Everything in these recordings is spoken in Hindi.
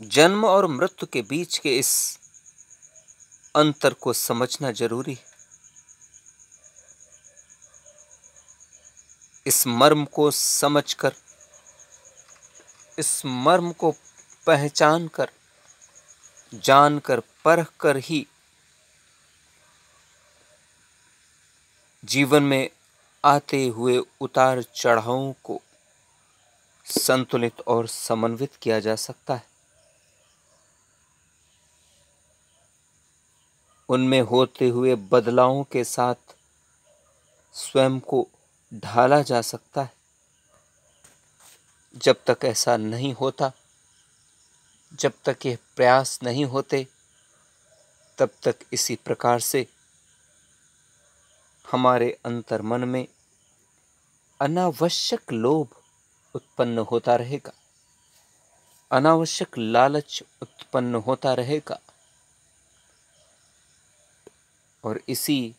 जन्म और मृत्यु के बीच के इस अंतर को समझना जरूरी है। इस मर्म को समझकर, इस मर्म को पहचान कर, जानकर, परख कर ही जीवन में आते हुए उतार चढ़ावों को संतुलित और समन्वित किया जा सकता है। उनमें होते हुए बदलावों के साथ स्वयं को ढाला जा सकता है। जब तक ऐसा नहीं होता, जब तक ये प्रयास नहीं होते, तब तक इसी प्रकार से हमारे अंतर्मन में अनावश्यक लोभ उत्पन्न होता रहेगा, अनावश्यक लालच उत्पन्न होता रहेगा और इसी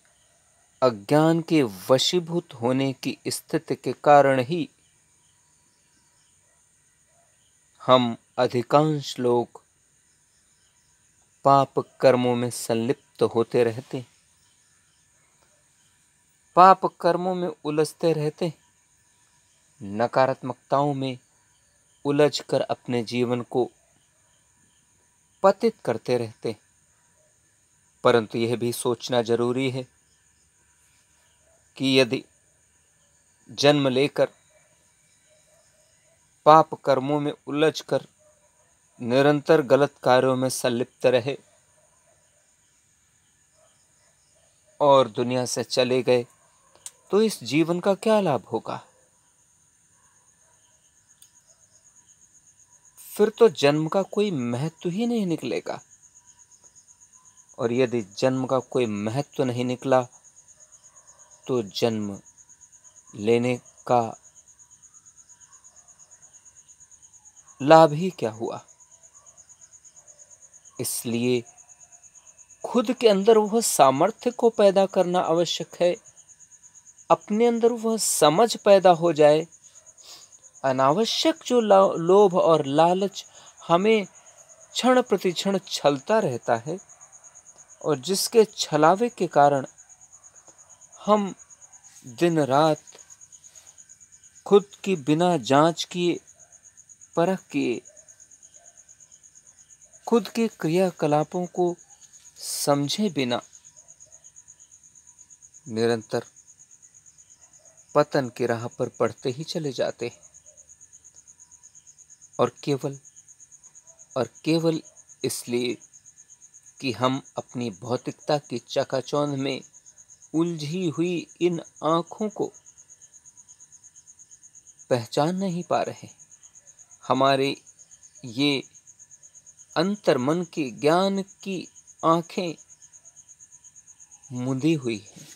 अज्ञान के वशीभूत होने की स्थिति के कारण ही हम अधिकांश लोग पाप कर्मों में संलिप्त होते रहते हैं, पाप कर्मों में उलझते रहते हैं, नकारात्मकताओं में उलझकर अपने जीवन को पतित करते रहते हैं। परंतु यह भी सोचना जरूरी है कि यदि जन्म लेकर पाप कर्मों में उलझकर निरंतर गलत कार्यों में संलिप्त रहे और दुनिया से चले गए, तो इस जीवन का क्या लाभ होगा? फिर तो जन्म का कोई महत्व ही नहीं निकलेगा। और यदि जन्म का कोई महत्व नहीं निकला, तो जन्म लेने का लाभ ही क्या हुआ? इसलिए खुद के अंदर वह सामर्थ्य को पैदा करना आवश्यक है, अपने अंदर वह समझ पैदा हो जाए। अनावश्यक जो लोभ और लालच हमें क्षण प्रति क्षण छलता रहता है और जिसके छलावे के कारण हम दिन रात खुद की बिना जांच किए, परख किए, खुद के क्रियाकलापों को समझे बिना निरंतर पतन की राह पर बढ़ते ही चले जाते हैं। और केवल इसलिए कि हम अपनी भौतिकता की चकाचौंध में उलझी हुई इन आंखों को पहचान नहीं पा रहे। हमारे ये अंतर्मन के ज्ञान की आंखें मुंदी हुई हैं।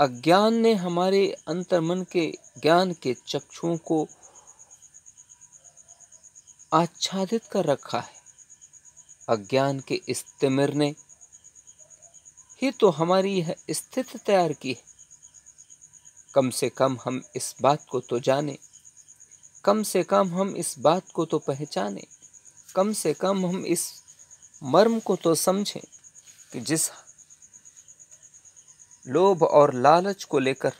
अज्ञान ने हमारे अंतर्मन के ज्ञान के चक्षुओं को आच्छादित कर रखा है। अज्ञान के इस तिमिर ने ही तो हमारी यह स्थिति तैयार की है। कम से कम हम इस बात को तो जाने, कम से कम हम इस बात को तो पहचाने, कम से कम हम इस मर्म को तो समझें कि जिस लोभ और लालच को लेकर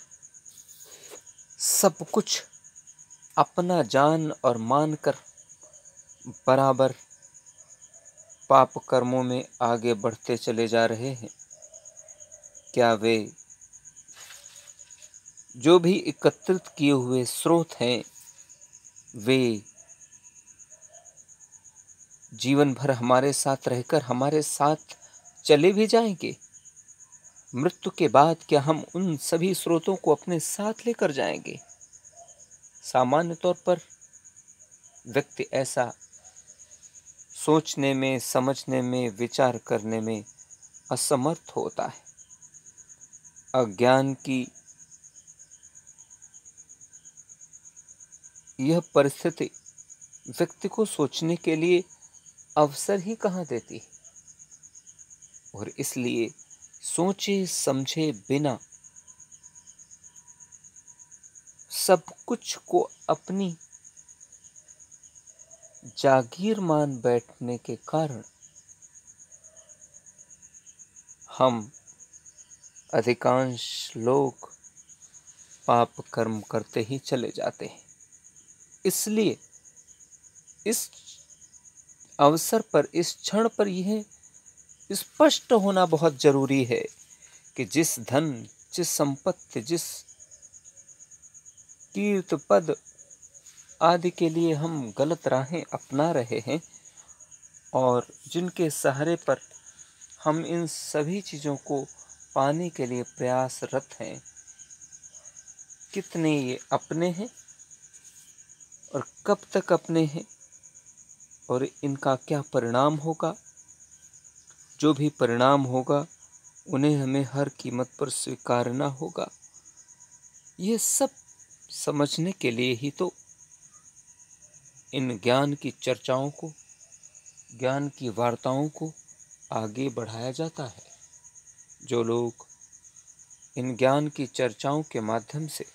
सब कुछ अपना जान और मानकर बराबर पाप कर्मों में आगे बढ़ते चले जा रहे हैं, क्या वे जो भी एकत्रित किए हुए स्रोत हैं, वे जीवन भर हमारे साथ रहकर हमारे साथ चले भी जाएंगे? मृत्यु के बाद क्या हम उन सभी स्रोतों को अपने साथ लेकर जाएंगे? सामान्य तौर पर व्यक्ति ऐसा सोचने में, समझने में, विचार करने में असमर्थ होता है। अज्ञान की यह परिस्थिति व्यक्ति को सोचने के लिए अवसर ही कहाँ देती है। और इसलिए सोचे समझे बिना सब कुछ को अपनी जागीर मान बैठने के कारण हम अधिकांश लोग पाप कर्म करते ही चले जाते हैं। इसलिए इस अवसर पर, इस क्षण पर यह स्पष्ट होना बहुत जरूरी है कि जिस धन, जिस संपत्ति, जिस कीर्त पद आदि के लिए हम गलत राहें अपना रहे हैं और जिनके सहारे पर हम इन सभी चीज़ों को पाने के लिए प्रयासरत हैं, कितने ये अपने हैं और कब तक अपने हैं और इनका क्या परिणाम होगा। जो भी परिणाम होगा उन्हें हमें हर कीमत पर स्वीकारना होगा। ये सब समझने के लिए ही तो इन ज्ञान की चर्चाओं को, ज्ञान की वार्ताओं को आगे बढ़ाया जाता है। जो लोग इन ज्ञान की चर्चाओं के माध्यम से,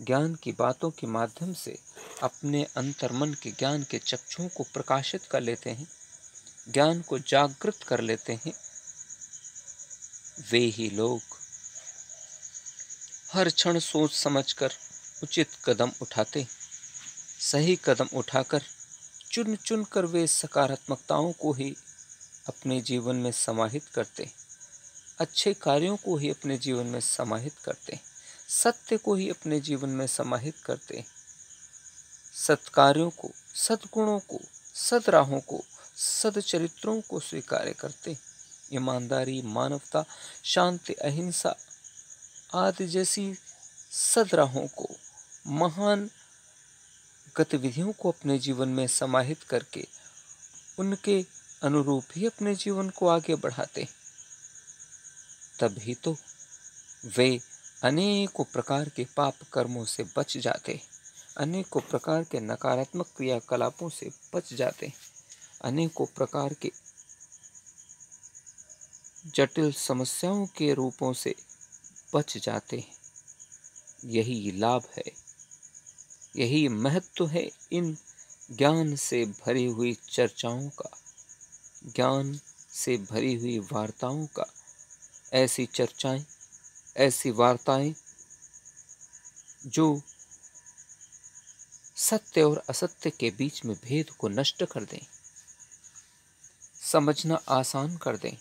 ज्ञान की बातों के माध्यम से अपने अंतर्मन के ज्ञान के चक्षुओं को प्रकाशित कर लेते हैं, ज्ञान को जागृत कर लेते हैं, वे ही लोग हर क्षण सोच समझकर उचित कदम उठाते हैं। सही कदम उठाकर चुन चुन कर वे सकारात्मकताओं को ही अपने जीवन में समाहित करते, अच्छे कार्यों को ही अपने जीवन में समाहित करते, सत्य को ही अपने जीवन में समाहित करते, सत्कार्यों को, सद्गुणों को, सद्राहों को, सदचरित्रों को स्वीकार करते, ईमानदारी, मानवता, शांति, अहिंसा आदि जैसी सद्राहों को, महान गतिविधियों को अपने जीवन में समाहित करके उनके अनुरूप ही अपने जीवन को आगे बढ़ाते। तभी तो वे अनेकों प्रकार के पाप कर्मों से बच जाते, अनेकों प्रकार के नकारात्मक क्रियाकलापों से बच जाते, अनेकों प्रकार के जटिल समस्याओं के रूपों से बच जाते हैं। यही लाभ है, यही महत्व है इन ज्ञान से भरी हुई चर्चाओं का, ज्ञान से भरी हुई वार्ताओं का। ऐसी चर्चाएं, ऐसी वार्ताएं जो सत्य और असत्य के बीच में भेद को नष्ट कर दें, समझना आसान कर दें,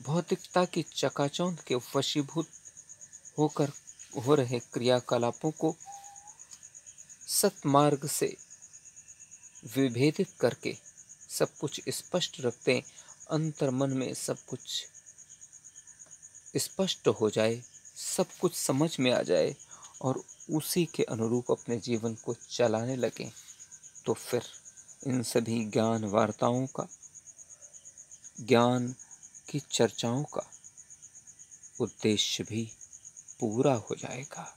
भौतिकता की चकाचौंध के वशीभूत होकर हो रहे क्रियाकलापों को सत्मार्ग से विभेदित करके सब कुछ स्पष्ट रखते, अंतर्मन में सब कुछ स्पष्ट हो जाए, सब कुछ समझ में आ जाए और उसी के अनुरूप अपने जीवन को चलाने लगे, तो फिर इन सभी ज्ञान वार्ताओं का, ज्ञान की चर्चाओं का उद्देश्य भी पूरा हो जाएगा।